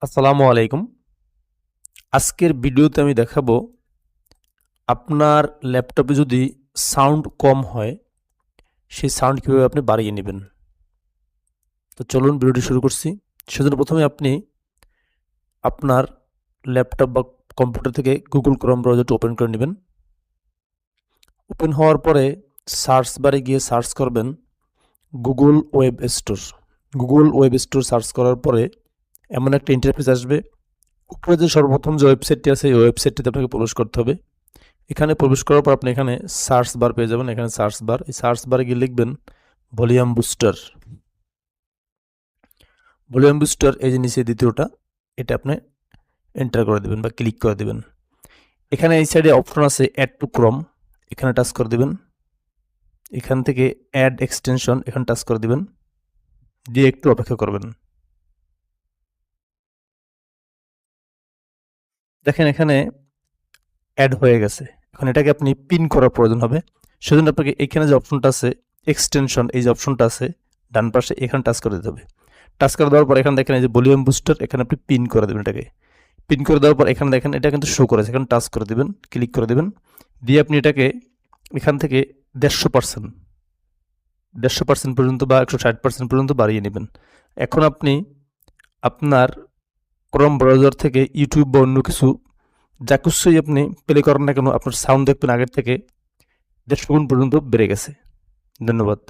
আসসালামু আলাইকুম। আজকের ভিডিওতে আমি দেখাবো আপনার ল্যাপটপে যদি সাউন্ড কম হয়, সেই সাউন্ড কীভাবে আপনি বাড়িয়ে নেবেন। তো চলুন ভিডিওটি শুরু করছি। সেজন্য প্রথমে আপনি আপনার ল্যাপটপ বা কম্পিউটার থেকে গুগল ক্রোম ব্রাউজারটি ওপেন করে নেবেন। ওপেন হওয়ার পরে সার্চ বারে গিয়ে সার্চ করবেন Google web store. Google web store search করার পরে এমন একটা ইন্টারফেস আসবে। উপরে যে সর্বপ্রথম যে ওয়েবসাইটটি আছে, এই ওয়েবসাইটটিতে আপনাকে প্রবেশ করতে হবে। এখানে প্রবেশ করার পর আপনি এখানে সার্চ বার পেয়ে যাবেন। এখানে সার্চ বার, এই সার্চ বারে গিয়ে লিখবেন ভলিউম বুস্টার। ভলিউম বুস্টার এই যে নিচে দ্বিতীয়টা, এটা আপনি এন্টার করে দেবেন বা ক্লিক করে দেবেন। এখানে এই সাইডে অপশন আছে অ্যাড টু ক্রোম, এখানে টাচ করে দেবেন। এখান থেকে অ্যাড এক্সটেনশন, এখানে টাচ করে দেবেন, দিয়ে একটু অপেক্ষা করবেন। দেখেন এখানে অ্যাড হয়ে গেছে। এখন এটাকে আপনি পিন করার প্রয়োজন হবে। সেজন্য আপনাকে এখানে যে অপশনটা আছে এক্সটেনশন, এই যে অপশনটা আছে ডান পাশে, এখানে টাচ করে দিতে হবে। টাচ করে দেওয়ার পর এখানে দেখেন এই যে ভলিউম বুস্টার, এখানে আপনি পিন করে দেবেন এটাকে। পিন করে দেওয়ার পর এখানে দেখেন এটা কিন্তু শো করেছে, এখানে টাচ করে দেবেন, ক্লিক করে দেবেন, দিয়ে আপনি এটাকে এখান থেকে 150% পর্যন্ত বা 160% পর্যন্ত বাড়িয়ে নেবেন। এখন আপনি আপনার ক্রোম ব্রাউজার থেকে ইউটিউব বা অন্য কিছু যা কিছুই আপনি প্লে করেন না কেন, আপনার সাউন্ড দেখবেন আগের থেকে 150 গুণ পর্যন্ত বেড়ে গেছে। ধন্যবাদ।